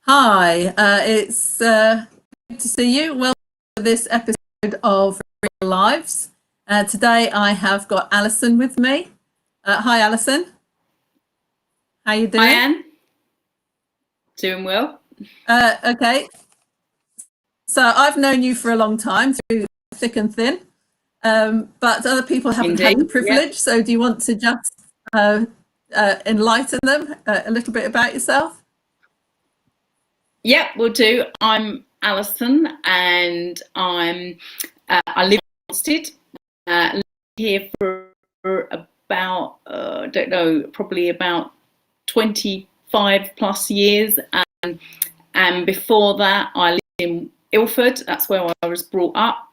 Hi, it's good to see you. Welcome to this episode of Real Lives. Today I have got Alison with me. Hi, Alison. How you Hi, doing? Anne. Doing well. Okay, so I've known you for a long time through thick and thin, but other people haven't had the Indeed. Yeah. privilege. So do you want to just enlighten them a little bit about yourself? Yeah, we'll do. I'm Alison, and I live in Hampstead. Lived here for about I don't know, probably about 25 plus years. And before that, I lived in Ilford. That's where I was brought up.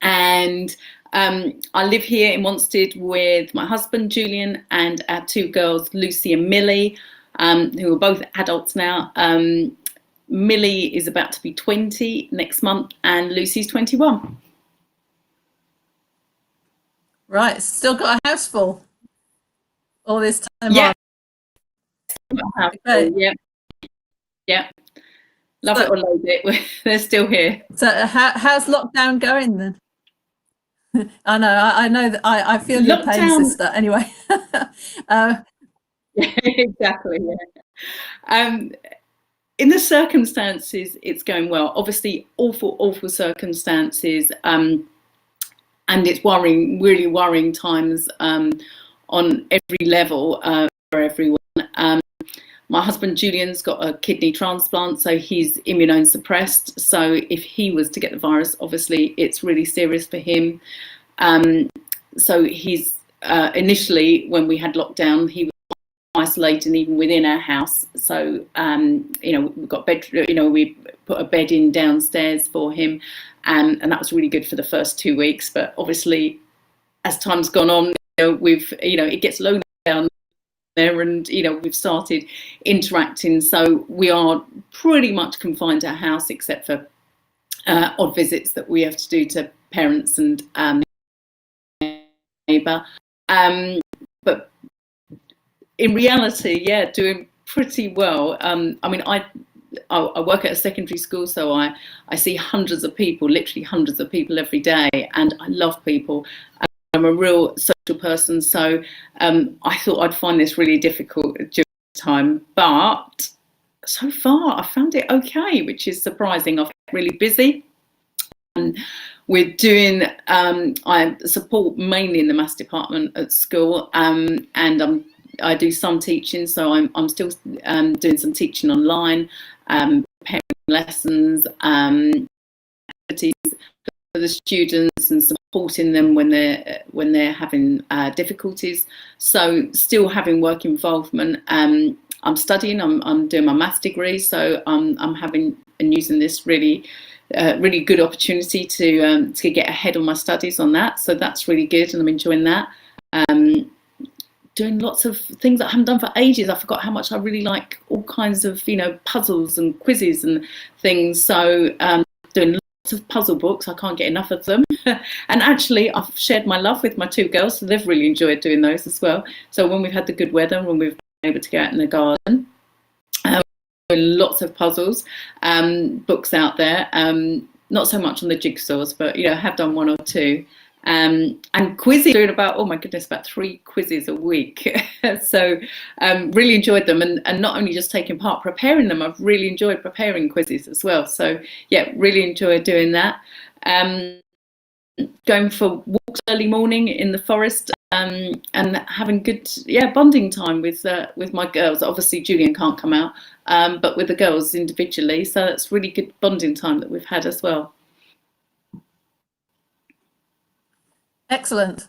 And I live here in Wanstead with my husband Julian and our two girls Lucy and Millie, who are both adults now. Millie is about to be 20 next month, and Lucy's 21. Right, still got a house full all this time Yeah, on. Okay. yeah. Love it So, or loathe it. They're still here. so how's lockdown going then? I know, I know that I feel your pain, Lockdown. sister. Anyway, Exactly. Yeah. In the circumstances, it's going well. Obviously, awful circumstances, and it's worrying, really worrying times on every level for everyone. My husband Julian's got a kidney transplant, so he's immunosuppressed. So if he was to get the virus, obviously it's really serious for him. So he's initially, when we had lockdown, he was isolating even within our house. So we've got bed. We put a bed in downstairs for him, and that was really good for the first 2 weeks. But obviously, as time's gone on, it gets lonely down there, and we've started interacting. So we are pretty much confined to our house, except for odd visits that we have to do to parents and neighbour. But in reality, yeah, doing pretty well. I work at a secondary school, so I see hundreds of people, literally hundreds of people every day, and I love people. I'm a real social person, so I thought I'd find this really difficult during this time, but so far I found it okay, which is surprising. I've been really busy. We're doing, I support mainly in the maths department at school, and I do some teaching, so I'm still doing some teaching online, preparing lessons, activities for the students, and supporting them when they're having difficulties. So still having work involvement. I'm studying. I'm doing my maths degree, so I'm having and using this really good opportunity to get ahead on my studies on that. So that's really good, and I'm enjoying that. Doing lots of things that I haven't done for ages. I forgot how much I really like all kinds of puzzles and quizzes and things. So doing lots of puzzle books. I can't get enough of them. And actually, I've shared my love with my two girls, so they've really enjoyed doing those as well. So when we've had the good weather, when we've been able to go out in the garden, lots of puzzles, books out there. Not so much on the jigsaws, but I have done one or two. And quizzes, doing about, oh my goodness, about 3 quizzes a week. So really enjoyed them, and not only just taking part, preparing them. I've really enjoyed preparing quizzes as well. So yeah, really enjoyed doing that. Going for walks early morning in the forest, and having good bonding time with my girls. Obviously Julian can't come out, but with the girls individually. So that's really good bonding time that we've had as well. excellent.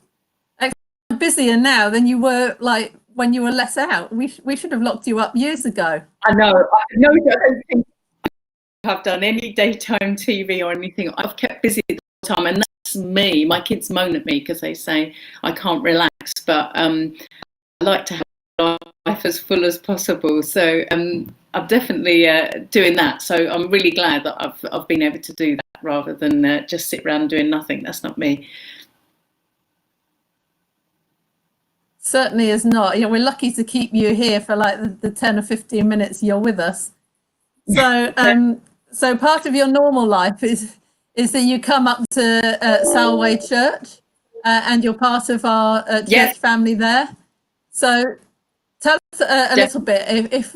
Busier now than you were like when you were less out. We should have locked you up years ago. I know. I don't think I've done any daytime TV or anything. I've kept busy the whole time, and that's me. My kids moan at me because they say I can't relax, but I like to have life as full as possible. So I'm definitely doing that. So I'm really glad that I've been able to do that rather than just sit around doing nothing. That's not me. Certainly is not. We're lucky to keep you here for like the 10 or 15 minutes you're with us. So part of your normal life is that you come up to Salway Church, and you're part of our church Yes, family there. So tell us a little bit, if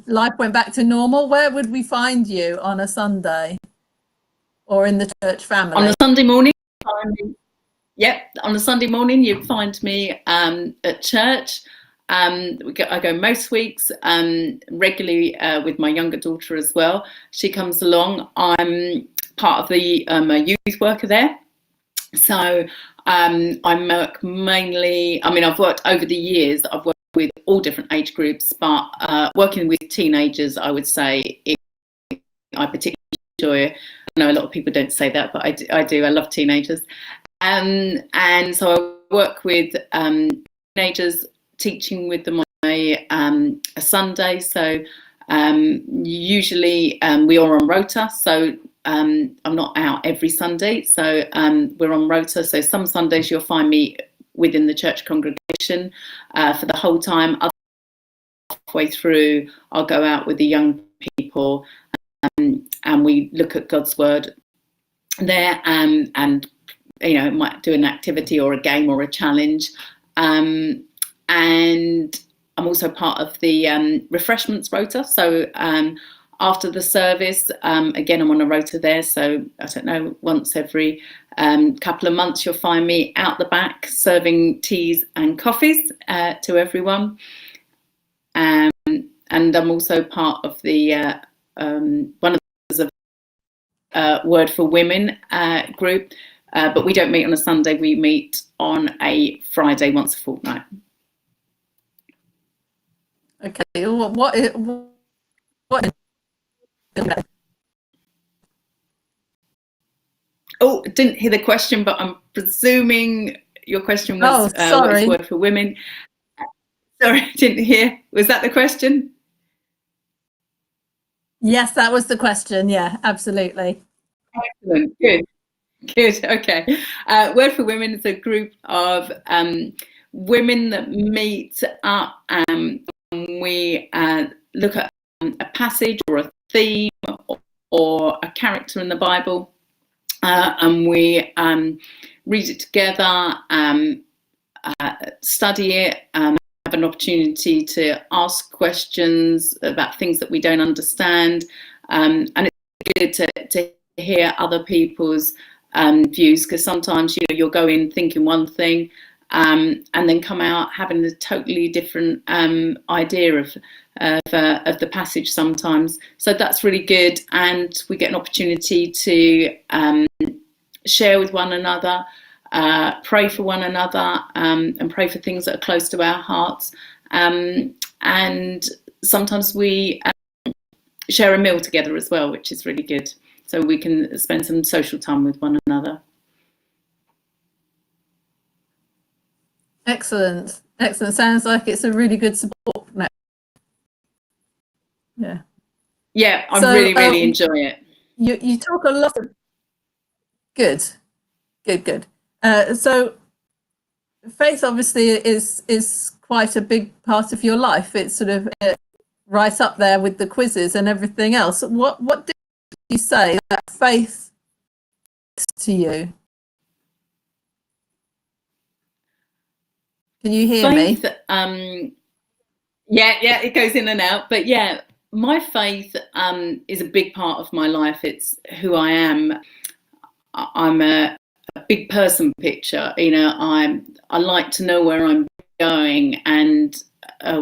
life went back to normal, where would we find you on a Sunday or in the church family? on a Sunday morning. Yep, on a Sunday morning you'd find me at church. I go most weeks, regularly with my younger daughter as well. She comes along. I'm part of the youth worker there. So I work mainly, I mean, I've worked over the years, I've worked with all different age groups, but working with teenagers, I would say I particularly enjoy. I know a lot of people don't say that, but I do. I love teenagers. And so I work with teenagers, teaching with them on a Sunday. So usually we are on rota. So I'm not out every Sunday. So we're on rota. So some Sundays you'll find me within the church congregation for the whole time. Halfway through, I'll go out with the young people and we look at God's word there, and you know, might do an activity or a game or a challenge. And I'm also part of the refreshments rota. So after the service, again, I'm on a rota there. So I don't know, once every couple of months, you'll find me out the back serving teas and coffees to everyone. And I'm also part of the one of the Word for Women group. But we don't meet on a Sunday, we meet on a Friday once a fortnight. Okay, what Oh, didn't hear the question, but I'm presuming your question was what is Word for Women? Sorry, I didn't hear. Was that the question? Yes, that was the question. Yeah, absolutely. Excellent. Good. Good. Okay. Word for Women is a group of women that meet up and we look at a passage or a theme or a character in the Bible, and we read it together, study it, have an opportunity to ask questions about things that we don't understand, and it's good to hear other people's views, because sometimes you'll go in thinking one thing and then come out having a totally different idea of the passage sometimes. So that's really good, and we get an opportunity to share with one another, pray for one another, and pray for things that are close to our hearts. And sometimes we share a meal together as well, which is really good. So we can spend some social time with one another. Excellent. Excellent. Sounds like it's a really good support network. Yeah. Yeah, I really enjoy it. You talk a lot of good. So faith obviously is quite a big part of your life. It's sort of right up there with the quizzes and everything else. What do you say that faith is to you? Can you hear faith, me? Yeah, it goes in and out. But yeah, my faith is a big part of my life. It's who I am. I'm a big person picture. You know, I like to know where I'm going, and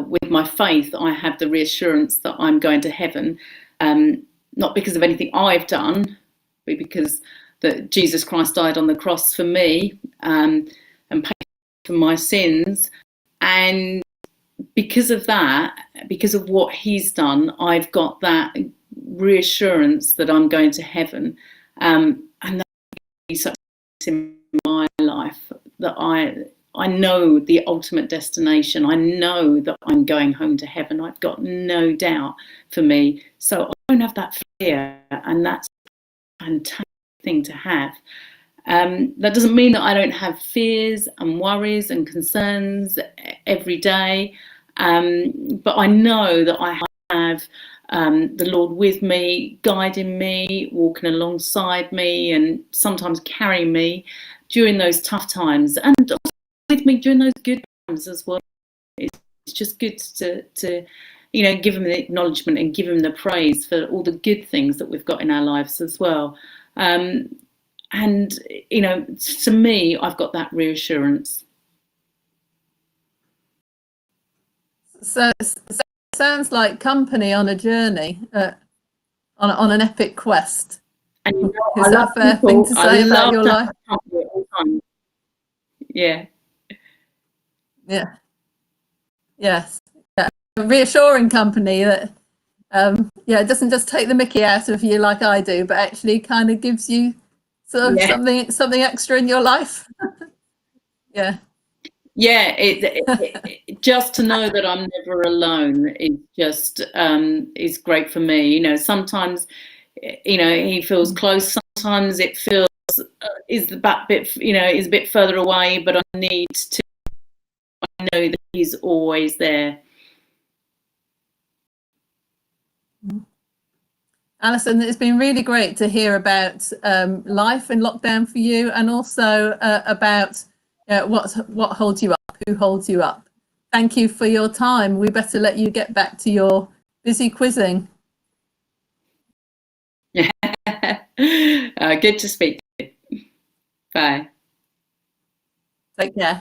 with my faith, I have the reassurance that I'm going to heaven, not because of anything I've done, but because that Jesus Christ died on the cross for me and paid for my sins, and because of that, because of what he's done, I've got that reassurance that I'm going to heaven, and that's such in my life that I know the ultimate destination. I know that I'm going home to heaven. I've got no doubt for me, so I don't have that fear, and that's a fantastic thing to have. That doesn't mean that I don't have fears and worries and concerns every day, but I know that I have the Lord with me, guiding me, walking alongside me, and sometimes carrying me during those tough times, and also with me during those good times as well. It's just good to give him the acknowledgement and give him the praise for all the good things that we've got in our lives as well. And to me, I've got that reassurance. So it sounds like company on a journey, on an epic quest. And is that a fair thing to say about your life? Company all the time. Yeah. Yeah. Yes. Yeah. A reassuring company that it doesn't just take the mickey out of you like I do, but actually kind of gives you sort of something extra in your life. Yeah. Yeah, just to know that I'm never alone is just is great for me. Sometimes he feels close. Sometimes it feels is a bit further away. But I know that he's always there. Alison, it's been really great to hear about life in lockdown for you, and also about what holds you up, who holds you up. Thank you for your time. We better let you get back to your busy quizzing. Good to speak to you. Bye. Take care.